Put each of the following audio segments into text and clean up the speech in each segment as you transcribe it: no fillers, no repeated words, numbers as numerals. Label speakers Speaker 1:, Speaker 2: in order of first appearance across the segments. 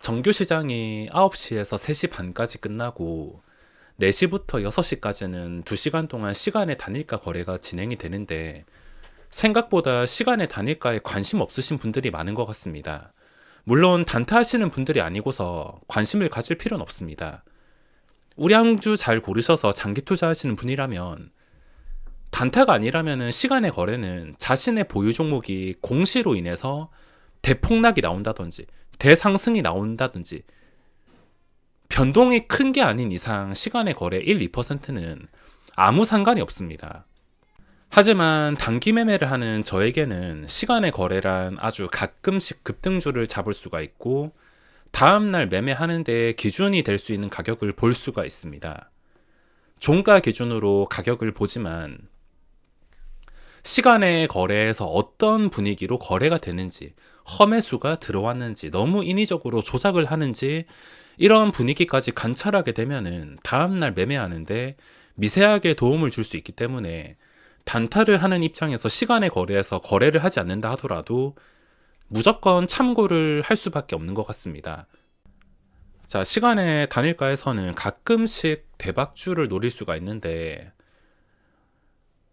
Speaker 1: 정규 시장이 9시에서 3시 반까지 끝나고 4시부터 6시까지는 2시간 동안 시간의 단일가 거래가 진행이 되는데 생각보다 시간의 단일가에 관심 없으신 분들이 많은 것 같습니다. 물론 단타 하시는 분들이 아니고서 관심을 가질 필요는 없습니다. 우량주 잘 고르셔서 장기 투자하시는 분이라면 단타가 아니라면 시간의 거래는 자신의 보유 종목이 공시로 인해서 대폭락이 나온다든지 대상승이 나온다든지 변동이 큰 게 아닌 이상 시간의 거래 1, 2%는 아무 상관이 없습니다. 하지만 단기 매매를 하는 저에게는 시간의 거래란 아주 가끔씩 급등주를 잡을 수가 있고 다음날 매매하는 데 기준이 될 수 있는 가격을 볼 수가 있습니다. 종가 기준으로 가격을 보지만 시간의 거래에서 어떤 분위기로 거래가 되는지, 허매수가 들어왔는지, 너무 인위적으로 조작을 하는지 이런 분위기까지 관찰하게 되면은 다음날 매매하는데 미세하게 도움을 줄 수 있기 때문에 단타를 하는 입장에서 시간의 거래에서 거래를 하지 않는다 하더라도 무조건 참고를 할 수밖에 없는 것 같습니다. 자, 시간의 단일가에서는 가끔씩 대박주를 노릴 수가 있는데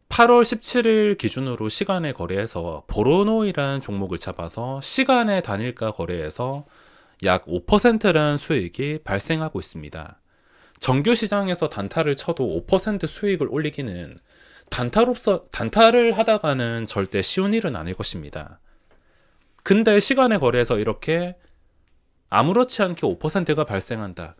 Speaker 1: 8월 17일 기준으로 시간의 거래에서 보로노이라는 종목을 잡아서 시간의 단일가 거래에서 약 5%라는 수익이 발생하고 있습니다. 정규 시장에서 단타를 쳐도 5% 수익을 올리기는 단타를 하다가는 절대 쉬운 일은 아닐 것입니다. 근데 시간의 거래에서 이렇게 아무렇지 않게 5%가 발생한다.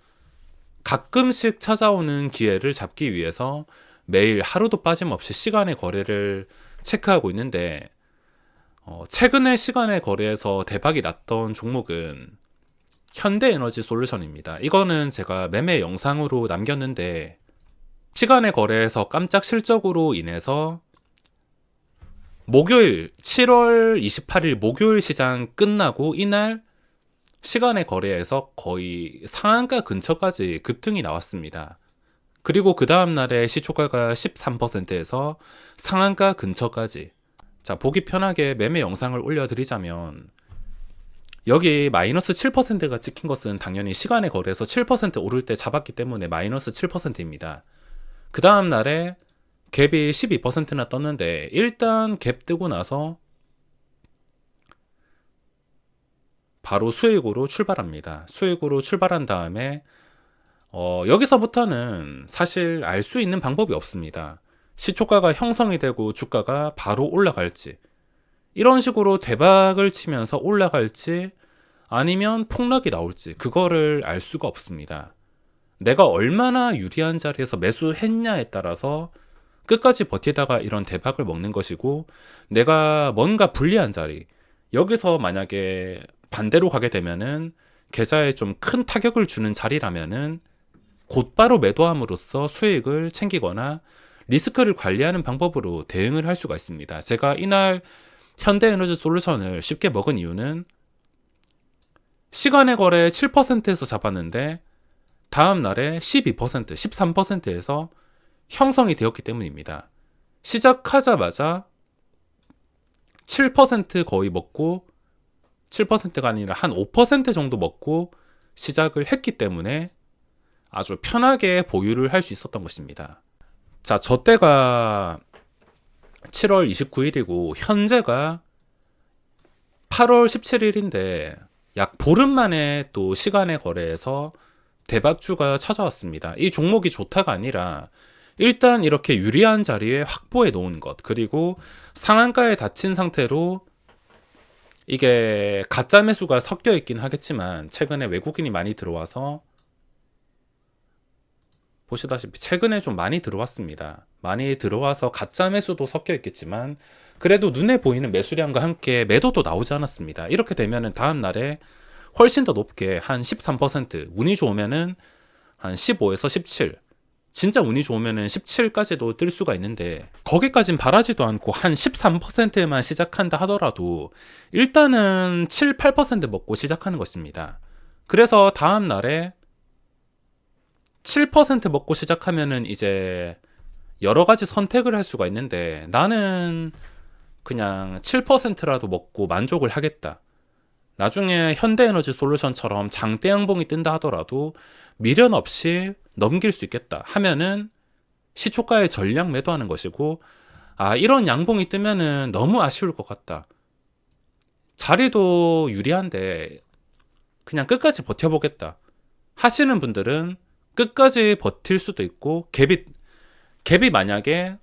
Speaker 1: 가끔씩 찾아오는 기회를 잡기 위해서 매일 하루도 빠짐없이 시간의 거래를 체크하고 있는데 최근에 시간의 거래에서 대박이 났던 종목은 현대에너지 솔루션입니다. 이거는 제가 매매 영상으로 남겼는데 시간의 거래에서 깜짝 실적으로 인해서 목요일 7월 28일 목요일 시장 끝나고 이날 시간의 거래에서 거의 상한가 근처까지 급등이 나왔습니다. 그리고 그 다음날에 시초가가 13%에서 상한가 근처까지. 자, 보기 편하게 매매 영상을 올려드리자면 여기 마이너스 7%가 찍힌 것은 당연히 시간의 거래에서 7% 오를 때 잡았기 때문에 마이너스 7%입니다. 그 다음날에 갭이 12%나 떴는데 일단 갭 뜨고 나서 바로 수익으로 출발합니다. 수익으로 출발한 다음에 여기서부터는 사실 알 수 있는 방법이 없습니다. 시초가가 형성이 되고 주가가 바로 올라갈지 이런 식으로 대박을 치면서 올라갈지 아니면 폭락이 나올지 그거를 알 수가 없습니다. 내가 얼마나 유리한 자리에서 매수했냐에 따라서 끝까지 버티다가 이런 대박을 먹는 것이고 내가 뭔가 불리한 자리 여기서 만약에 반대로 가게 되면은 계좌에 좀 큰 타격을 주는 자리라면은 곧바로 매도함으로써 수익을 챙기거나 리스크를 관리하는 방법으로 대응을 할 수가 있습니다. 제가 이날 현대에너지 솔루션을 쉽게 먹은 이유는 시간의 거래 7%에서 잡았는데 다음 날에 12%, 13%에서 형성이 되었기 때문입니다. 시작하자마자 7% 거의 먹고 7%가 아니라 한 5% 정도 먹고 시작을 했기 때문에 아주 편하게 보유를 할 수 있었던 것입니다. 자, 저 때가 7월 29일이고 현재가 8월 17일인데 약 보름 만에 또 시간의 거래에서 대박주가 찾아왔습니다. 이 종목이 좋다가 아니라 일단 이렇게 유리한 자리에 확보해 놓은 것, 그리고 상한가에 닫힌 상태로 이게 가짜 매수가 섞여 있긴 하겠지만 최근에 외국인이 많이 들어와서 보시다시피 최근에 좀 많이 들어왔습니다. 많이 들어와서 가짜 매수도 섞여 있겠지만 그래도 눈에 보이는 매수량과 함께 매도도 나오지 않았습니다. 이렇게 되면은 다음 날에 훨씬 더 높게 한 13%, 운이 좋으면은 한 15에서 17, 진짜 운이 좋으면은 17까지도 뜰 수가 있는데 거기까진 바라지도 않고 한 13%만 시작한다 하더라도 일단은 7, 8% 먹고 시작하는 것입니다. 그래서 다음 날에 7% 먹고 시작하면은 이제 여러 가지 선택을 할 수가 있는데 나는 그냥 7%라도 먹고 만족을 하겠다. 나중에 현대에너지솔루션처럼 장대 양봉이 뜬다 하더라도 미련 없이 넘길 수 있겠다 하면은 시초가에 전량 매도하는 것이고, 이런 양봉이 뜨면은 너무 아쉬울 것 같다, 자리도 유리한데 그냥 끝까지 버텨보겠다 하시는 분들은 끝까지 버틸 수도 있고, 갭이 만약에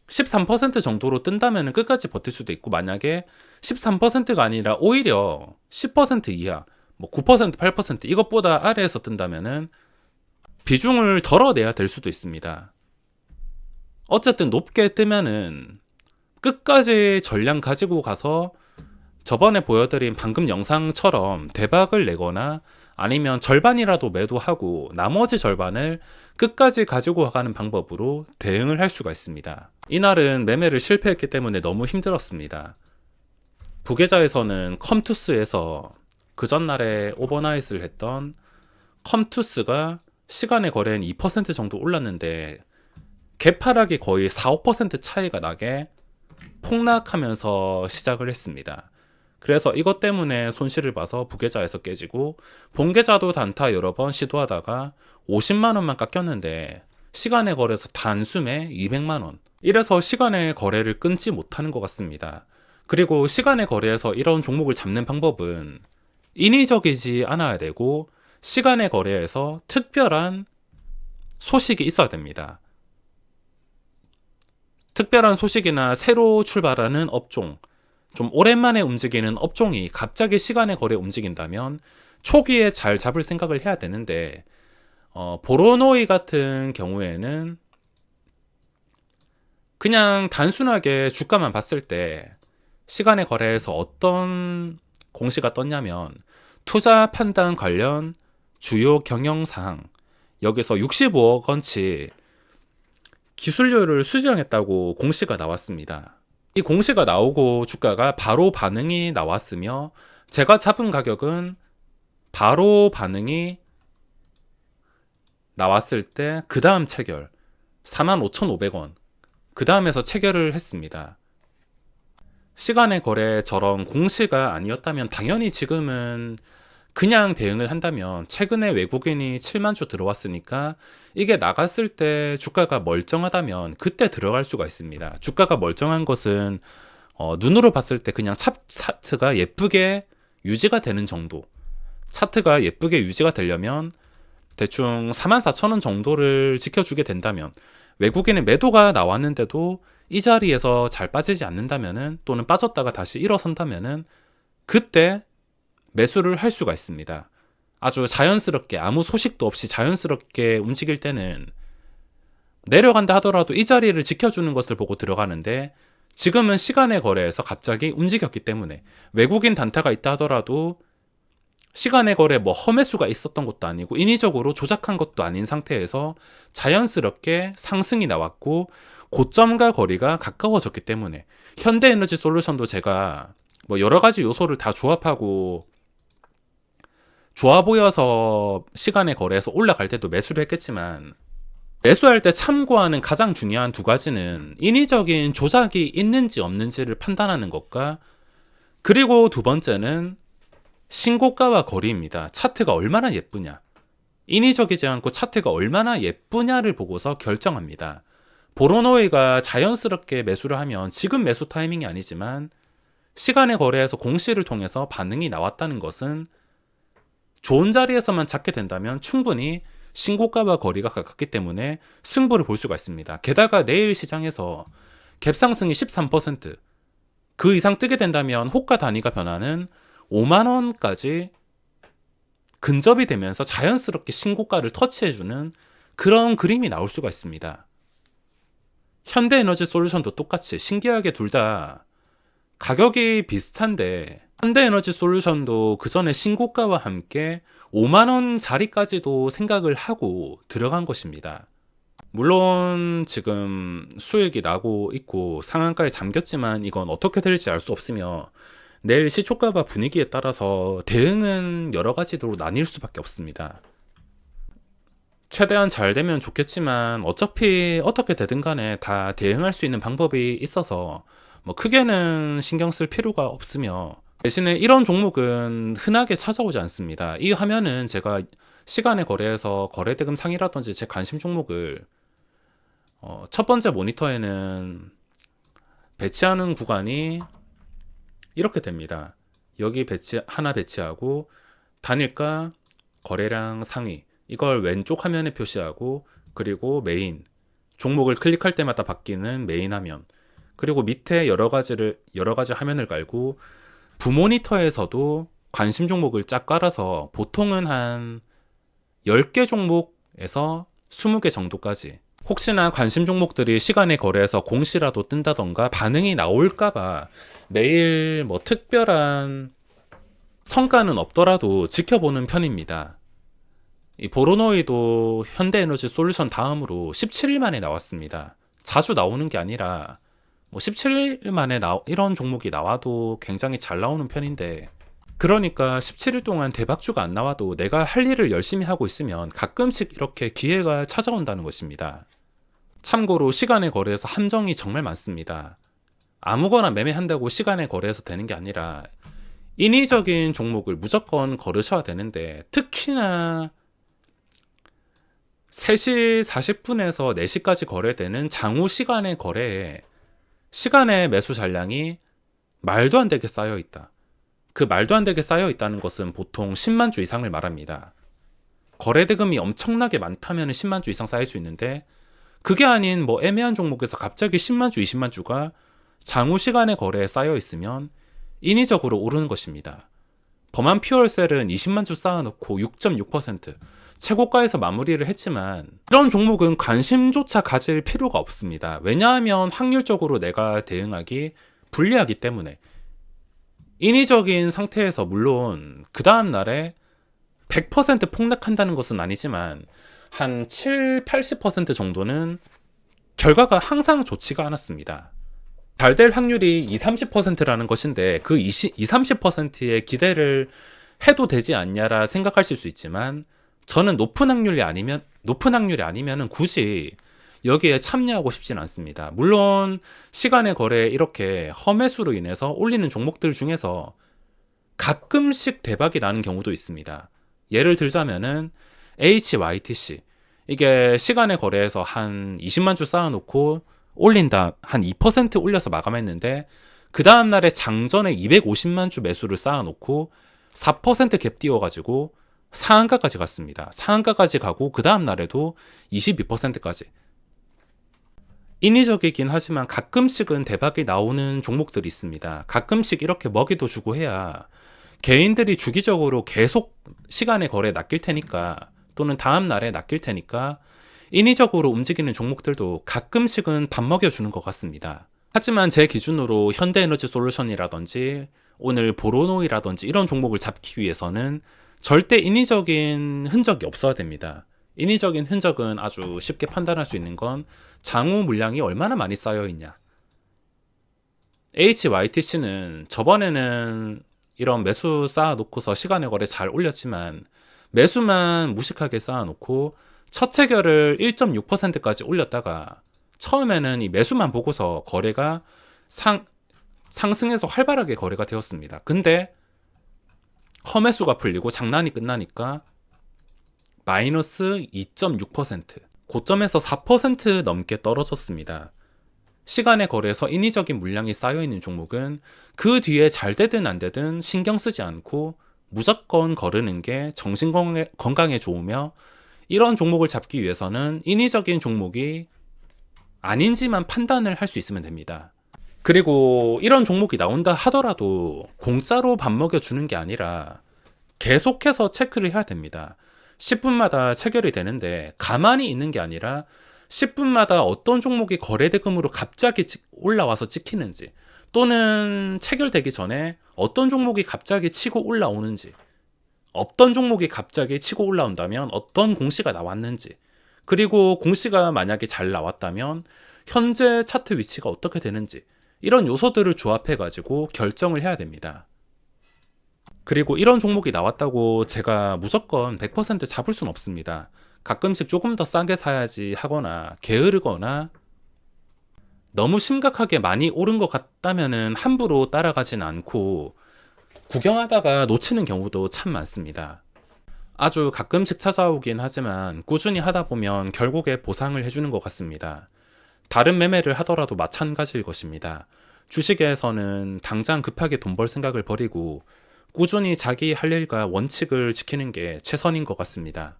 Speaker 1: 13% 정도로 뜬다면 끝까지 버틸 수도 있고, 만약에 13%가 아니라 오히려 10% 이하, 뭐 9%, 8% 이것보다 아래에서 뜬다면은 비중을 덜어내야 될 수도 있습니다. 어쨌든 높게 뜨면은 끝까지 전량 가지고 가서 저번에 보여드린 방금 영상처럼 대박을 내거나 아니면 절반이라도 매도하고 나머지 절반을 끝까지 가지고 가는 방법으로 대응을 할 수가 있습니다. 이날은 매매를 실패했기 때문에 너무 힘들었습니다. 부계좌에서는 컴투스에서 그 전날에 오버나잇을 했던 컴투스가 시간의 거래는 2% 정도 올랐는데 개파락이 거의 4, 5% 차이가 나게 폭락하면서 시작을 했습니다. 그래서 이것 때문에 손실을 봐서 부계좌에서 깨지고, 본계좌도 단타 여러 번 시도하다가 50만원만 깎였는데 시간의 거래에서 단숨에 200만원, 이래서 시간의 거래를 끊지 못하는 것 같습니다. 그리고 시간의 거래에서 이런 종목을 잡는 방법은 인위적이지 않아야 되고, 시간의 거래에서 특별한 소식이 있어야 됩니다. 특별한 소식이나 새로 출발하는 업종, 좀 오랜만에 움직이는 업종이 갑자기 시간의 거래에 움직인다면 초기에 잘 잡을 생각을 해야 되는데, 보로노이 같은 경우에는 그냥 단순하게 주가만 봤을 때 시간의 거래에서 어떤 공시가 떴냐면, 투자 판단 관련 주요 경영사항, 여기서 65억 원치 기술료를 수령했다고 공시가 나왔습니다. 이 공시가 나오고 주가가 바로 반응이 나왔으며, 제가 잡은 가격은 바로 반응이 나왔을 때 그 다음 체결 45,500원, 그 다음에서 체결을 했습니다. 시간의 거래 저런 공시가 아니었다면 당연히 지금은 그냥 대응을 한다면, 최근에 외국인이 7만 주 들어왔으니까 이게 나갔을 때 주가가 멀쩡하다면 그때 들어갈 수가 있습니다. 주가가 멀쩡한 것은 눈으로 봤을 때 그냥 차트가 예쁘게 유지가 되는 정도, 차트가 예쁘게 유지가 되려면 대충 44,000원 정도를 지켜주게 된다면, 외국인의 매도가 나왔는데도 이 자리에서 잘 빠지지 않는다면은, 또는 빠졌다가 다시 일어선다면은 그때 매수를 할 수가 있습니다. 아주 자연스럽게, 아무 소식도 없이 자연스럽게 움직일 때는 내려간다 하더라도 이 자리를 지켜주는 것을 보고 들어가는데, 지금은 시간의 거래에서 갑자기 움직였기 때문에, 외국인 단타가 있다 하더라도 시간의 거래 뭐 허매수가 있었던 것도 아니고 인위적으로 조작한 것도 아닌 상태에서 자연스럽게 상승이 나왔고, 고점과 거리가 가까워졌기 때문에 현대에너지솔루션도 제가 뭐 여러 가지 요소를 다 조합하고 좋아 보여서 시간의 거래에서 올라갈 때도 매수를 했겠지만, 매수할 때 참고하는 가장 중요한 두 가지는 인위적인 조작이 있는지 없는지를 판단하는 것과, 그리고 두 번째는 신고가와 거리입니다. 차트가 얼마나 예쁘냐, 인위적이지 않고 차트가 얼마나 예쁘냐를 보고서 결정합니다. 보로노이가 자연스럽게 매수를 하면 지금 매수 타이밍이 아니지만, 시간의 거래에서 공시를 통해서 반응이 나왔다는 것은 좋은 자리에서만 잡게 된다면 충분히 신고가와 거리가 가깝기 때문에 승부를 볼 수가 있습니다. 게다가 내일 시장에서 갭상승이 13%, 그 이상 뜨게 된다면 호가 단위가 변화는 5만원까지 근접이 되면서 자연스럽게 신고가를 터치해주는 그런 그림이 나올 수가 있습니다. 현대에너지솔루션도 똑같이 신기하게 둘 다 가격이 비슷한데, 현대에너지솔루션도 그 전에 신고가와 함께 5만원 자리까지도 생각을 하고 들어간 것입니다. 물론 지금 수익이 나고 있고 상한가에 잠겼지만 이건 어떻게 될지 알 수 없으며, 내일 시초가와 분위기에 따라서 대응은 여러 가지로 나뉠 수밖에 없습니다. 최대한 잘 되면 좋겠지만 어차피 어떻게 되든 간에 다 대응할 수 있는 방법이 있어서 뭐 크게는 신경 쓸 필요가 없으며, 대신에 이런 종목은 흔하게 찾아오지 않습니다. 이 화면은 제가 시간의 거래에서 거래대금 상이라든지 제 관심 종목을 첫 번째 모니터에는 배치하는 구간이 이렇게 됩니다. 여기 하나 배치하고 단일가 거래량 상위 이걸 왼쪽 화면에 표시하고, 그리고 메인 종목을 클릭할 때마다 바뀌는 메인 화면, 그리고 밑에 여러 가지 화면을 깔고 부모니터에서도 관심 종목을 쫙 깔아서 보통은 한 10개 종목에서 20개 정도까지, 혹시나 관심 종목들이 시간의 거래에서 공시라도 뜬다던가 반응이 나올까봐 매일 뭐 특별한 성과는 없더라도 지켜보는 편입니다. 이 보로노이도 현대에너지 솔루션 다음으로 17일 만에 나왔습니다. 자주 나오는 게 아니라 뭐 17일 만에 이런 종목이 나와도 굉장히 잘 나오는 편인데, 그러니까 17일 동안 대박주가 안 나와도 내가 할 일을 열심히 하고 있으면 가끔씩 이렇게 기회가 찾아온다는 것입니다. 참고로 시간의 거래에서 함정이 정말 많습니다. 아무거나 매매한다고 시간의 거래에서 되는 게 아니라 인위적인 종목을 무조건 거르셔야 되는데, 특히나 3시 40분에서 4시까지 거래되는 장우 시간의 거래에 시간의 매수 잔량이 말도 안 되게 쌓여 있다. 그 말도 안 되게 쌓여 있다는 것은 보통 10만 주 이상을 말합니다. 거래 대금이 엄청나게 많다면 10만 주 이상 쌓일 수 있는데, 그게 아닌 뭐 애매한 종목에서 갑자기 10만 주, 20만 주가 장우 시간의 거래에 쌓여 있으면 인위적으로 오르는 것입니다. 범한 퓨얼셀은 20만 주 쌓아놓고 6.6% 최고가에서 마무리를 했지만, 이런 종목은 관심조차 가질 필요가 없습니다. 왜냐하면 확률적으로 내가 대응하기 불리하기 때문에. 인위적인 상태에서 물론 그 다음 날에 100% 폭락한다는 것은 아니지만 한 7, 80% 정도는 결과가 항상 좋지가 않았습니다. 잘 될 확률이 20, 30%라는 것인데 그 20, 30%의 기대를 해도 되지 않냐라 생각하실 수 있지만, 저는 높은 확률이 아니면은 굳이 여기에 참여하고 싶진 않습니다. 물론 시간의 거래에 이렇게 험매수로 인해서 올리는 종목들 중에서 가끔씩 대박이 나는 경우도 있습니다. 예를 들자면은 HYTC, 이게 시간의 거래에서 한 20만 주 쌓아놓고 올린다 한 2% 올려서 마감했는데, 그 다음날에 장전에 250만 주 매수를 쌓아놓고 4%갭 띄워가지고 상한가까지 갔습니다. 상한가까지 가고 그 다음날에도 22%까지. 인위적이긴 하지만 가끔씩은 대박이 나오는 종목들이 있습니다. 가끔씩 이렇게 먹이도 주고 해야 개인들이 주기적으로 계속 시간의 거래에 낚일 테니까, 또는 다음 날에 낚일 테니까 인위적으로 움직이는 종목들도 가끔씩은 밥 먹여주는 것 같습니다. 하지만 제 기준으로 현대에너지 솔루션이라든지 오늘 보로노이라든지 이런 종목을 잡기 위해서는 절대 인위적인 흔적이 없어야 됩니다. 인위적인 흔적은 아주 쉽게 판단할 수 있는 건 장우 물량이 얼마나 많이 쌓여 있냐. HYTC는 저번에는 이런 매수 쌓아놓고서 시간의 거래 잘 올렸지만, 매수만 무식하게 쌓아놓고 첫 체결을 1.6%까지 올렸다가 처음에는 이 매수만 보고서 거래가 상승해서 활발하게 거래가 되었습니다. 근데 험매수가 풀리고 장난이 끝나니까 마이너스 2.6%, 고점에서 4% 넘게 떨어졌습니다. 시간의 거래에서 인위적인 물량이 쌓여있는 종목은 그 뒤에 잘 되든 안 되든 신경 쓰지 않고 무조건 거르는 게 정신 건강에 좋으며, 이런 종목을 잡기 위해서는 인위적인 종목이 아닌지만 판단을 할 수 있으면 됩니다. 그리고 이런 종목이 나온다 하더라도 공짜로 밥 먹여주는 게 아니라 계속해서 체크를 해야 됩니다. 10분마다 체결이 되는데 가만히 있는 게 아니라 10분마다 어떤 종목이 거래대금으로 갑자기 올라와서 찍히는지, 또는 체결되기 전에 어떤 종목이 갑자기 치고 올라오는지, 어떤 종목이 갑자기 치고 올라온다면 어떤 공시가 나왔는지, 그리고 공시가 만약에 잘 나왔다면 현재 차트 위치가 어떻게 되는지, 이런 요소들을 조합해 가지고 결정을 해야 됩니다. 그리고 이런 종목이 나왔다고 제가 무조건 100% 잡을 수는 없습니다. 가끔씩 조금 더 싸게 사야지 하거나 게으르거나 너무 심각하게 많이 오른 것 같다면은 함부로 따라가진 않고 구경하다가 놓치는 경우도 참 많습니다. 아주 가끔씩 찾아오긴 하지만 꾸준히 하다 보면 결국에 보상을 해주는 것 같습니다. 다른 매매를 하더라도 마찬가지일 것입니다. 주식에서는 당장 급하게 돈 벌 생각을 버리고 꾸준히 자기 할 일과 원칙을 지키는 게 최선인 것 같습니다.